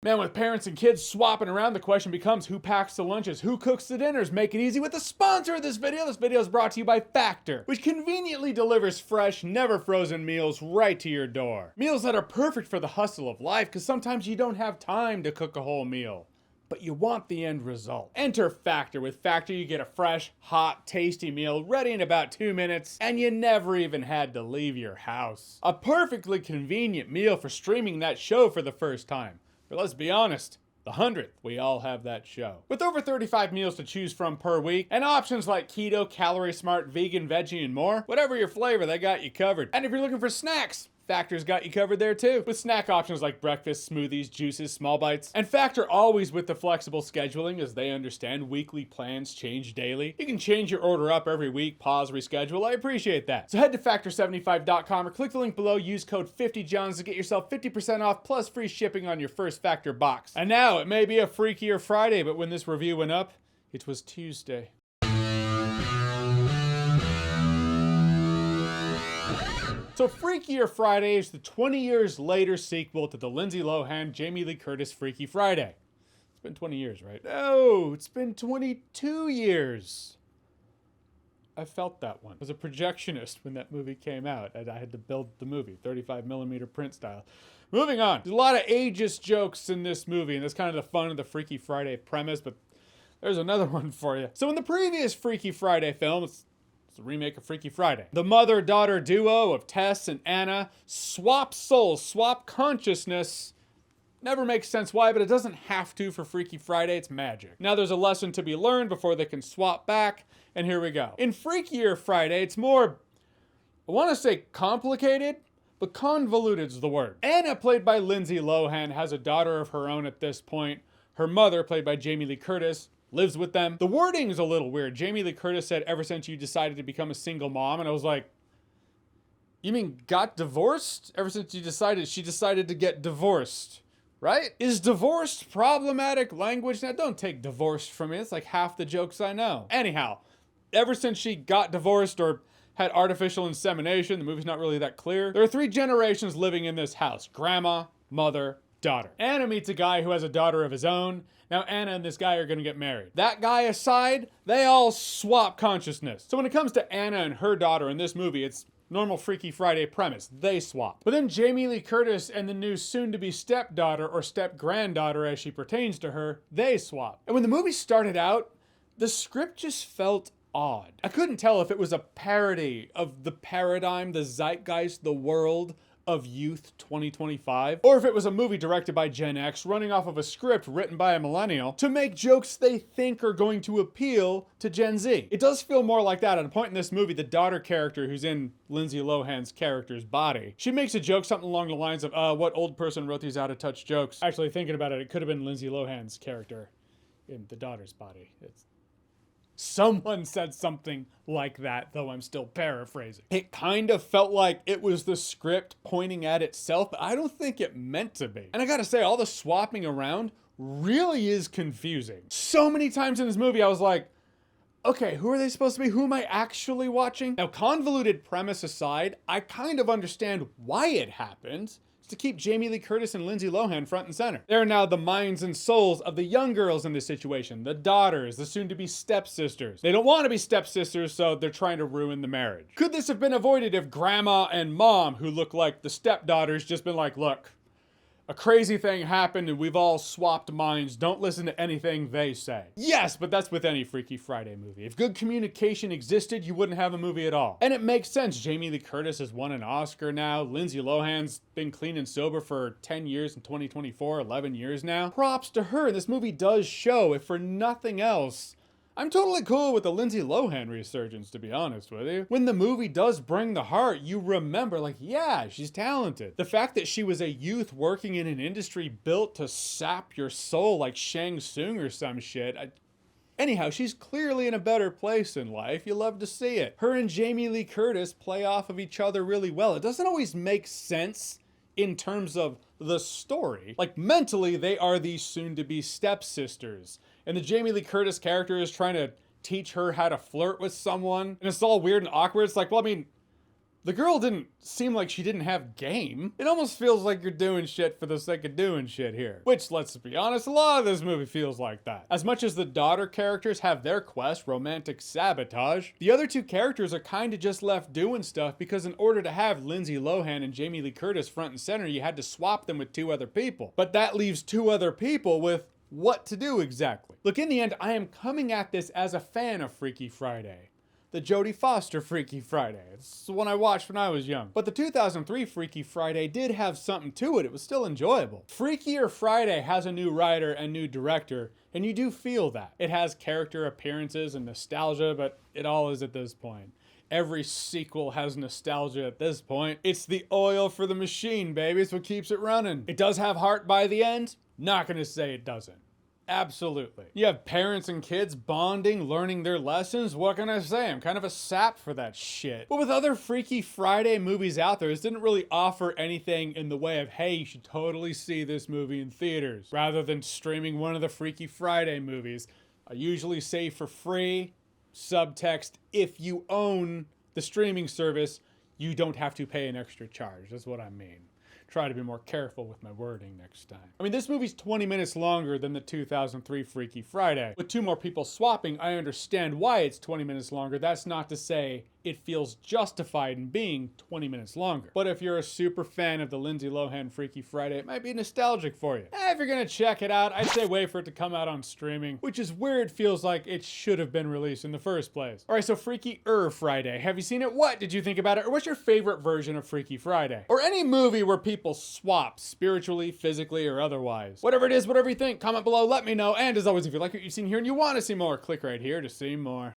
Man, with parents and kids swapping around, the question becomes who packs the lunches, who cooks the dinners? Make it easy with the sponsor of this video. This video is brought to you by Factor, which conveniently delivers fresh, never frozen meals right to your door. Meals that are perfect for the hustle of life, because sometimes you don't have time to cook a whole meal, but you want the end result. Enter Factor. With Factor, you get a fresh, hot, tasty meal ready in about 2 minutes, and you never even had to leave your house. A perfectly convenient meal for streaming that show for the first time. But let's be honest, the 100th, we all have that show. With over 35 meals to choose from per week, and options like keto, calorie smart, vegan, veggie, and more, whatever your flavor, they got you covered. And if you're looking for snacks, Factor's got you covered there too, with snack options like breakfast, smoothies, juices, small bites. And Factor always with the flexible scheduling, as they understand weekly plans change daily. You can change your order up every week, pause, reschedule. I appreciate that. So head to factor75.com or click the link below, use code 50johns to get yourself 50% off plus free shipping on your first Factor box. And now, it may be a Freakier Friday, but when this review went up, it was Tuesday. So Freakier Friday is the 20 years later sequel to the Lindsay Lohan, Jamie Lee Curtis Freaky Friday. It's been 20 years, right? No, it's been 22 years. I felt that one. As a projectionist when that movie came out, I had to build the movie, 35mm print style. Moving on. There's a lot of ageist jokes in this movie, and that's kind of the fun of the Freaky Friday premise, but there's another one for you. So in the previous Freaky Friday film, it's the remake of Freaky Friday, the mother-daughter duo of Tess and Anna swap souls, swap consciousness. Never makes sense why, but it doesn't have to for Freaky Friday. It's magic. Now there's a lesson to be learned before they can swap back, and here we go. In Freakier Friday, it's more, I want to say complicated, but convoluted's the word. Anna, played by Lindsay Lohan, has a daughter of her own at this point. Her mother, played by Jamie Lee Curtis, lives with them. The wording is a little weird. Jamie Lee Curtis said, ever since you decided to become a single mom, and I was like, you mean got divorced? Ever since she decided to get divorced, right? Is divorced problematic language? Now don't take divorced from me. It's like half the jokes I know. Anyhow, ever since she got divorced or had artificial insemination, the movie's not really that clear. There are 3 generations living in this house: grandma, mother, daughter. Anna meets a guy who has a daughter of his own. Now Anna and this guy are gonna get married. That guy aside, they all swap consciousness. So when it comes to Anna and her daughter in this movie, it's normal Freaky Friday premise. They swap. But then Jamie Lee Curtis and the new soon-to-be stepdaughter, or step-granddaughter as she pertains to her, they swap. And when the movie started out, the script just felt odd. I couldn't tell if it was a parody of the paradigm, the zeitgeist, the world of youth 2025, or if it was a movie directed by Gen X running off of a script written by a millennial to make jokes they think are going to appeal to Gen Z. It does feel more like that. At a point in this movie, the daughter character, who's in Lindsay Lohan's character's body, she makes a joke something along the lines of, what old person wrote these out-of-touch jokes? Actually, thinking about it, it could have been Lindsay Lohan's character in the daughter's body. Someone said something like that, though I'm still paraphrasing. It kind of felt like it was the script pointing at itself, but I don't think it meant to be. And I gotta say, all the swapping around really is confusing. So many times in this movie, I was like, okay, who are they supposed to be? Who am I actually watching? Now, convoluted premise aside, I kind of understand why it happened. To keep Jamie Lee Curtis and Lindsay Lohan front and center. They're now the minds and souls of the young girls in this situation, the daughters, the soon-to-be stepsisters. They don't want to be stepsisters, so they're trying to ruin the marriage. Could this have been avoided if grandma and mom, who look like the stepdaughters, just been like, look, a crazy thing happened and we've all swapped minds. Don't listen to anything they say. Yes, but that's with any Freaky Friday movie. If good communication existed, you wouldn't have a movie at all. And it makes sense. Jamie Lee Curtis has won an Oscar now. Lindsay Lohan's been clean and sober for 10 years in 2024, 11 years now. Props to her. This movie does show, if for nothing else, I'm totally cool with the Lindsay Lohan resurgence, to be honest with you. When the movie does bring the heart, you remember, like, yeah, she's talented. The fact that she was a youth working in an industry built to sap your soul like Shang Tsung or some shit. Anyhow, she's clearly in a better place in life. You love to see it. Her and Jamie Lee Curtis play off of each other really well. It doesn't always make sense in terms of the story. Like, mentally, they are these soon-to-be stepsisters. And the Jamie Lee Curtis character is trying to teach her how to flirt with someone. And it's all weird and awkward. It's like, well, I mean, The girl didn't seem like she didn't have game. It almost feels like you're doing shit for the sake of doing shit here. Which, let's be honest, a lot of this movie feels like that. As much as the daughter characters have their quest, romantic sabotage, the other two characters are kind of just left doing stuff because in order to have Lindsay Lohan and Jamie Lee Curtis front and center, you had to swap them with two other people. But that leaves two other people with what to do exactly. Look, in the end, I am coming at this as a fan of Freaky Friday. The Jodie Foster Freaky Friday. It's the one I watched when I was young. But the 2003 Freaky Friday did have something to it. It was still enjoyable. Freakier Friday has a new writer and new director, and you do feel that. It has character appearances and nostalgia, but it all is at this point. Every sequel has nostalgia at this point. It's the oil for the machine, baby. It's what keeps it running. It does have heart by the end. Not gonna say it doesn't. Absolutely. You have parents and kids bonding, learning their lessons. What can I say? I'm kind of a sap for that shit. But with other Freaky Friday movies out there, this didn't really offer anything in the way of, hey, you should totally see this movie in theaters. Rather than streaming one of the Freaky Friday movies, I usually say for free, subtext, if you own the streaming service, you don't have to pay an extra charge. That's what I mean. Try to be more careful with my wording next time. I mean, this movie's 20 minutes longer than the 2003 Freaky Friday. With two more people swapping, I understand why it's 20 minutes longer. That's not to say it feels justified in being 20 minutes longer. But if you're a super fan of the Lindsay Lohan Freaky Friday, it might be nostalgic for you. If you're gonna check it out, I'd say wait for it to come out on streaming, which is weird. Feels like it should have been released in the first place. All right, so Freakier Friday. Have you seen it? What did you think about it? Or what's your favorite version of Freaky Friday? Or any movie where people swap spiritually, physically, or otherwise. Whatever it is, whatever you think, comment below, let me know. And as always, if you like what you've seen here and you want to see more, click right here to see more.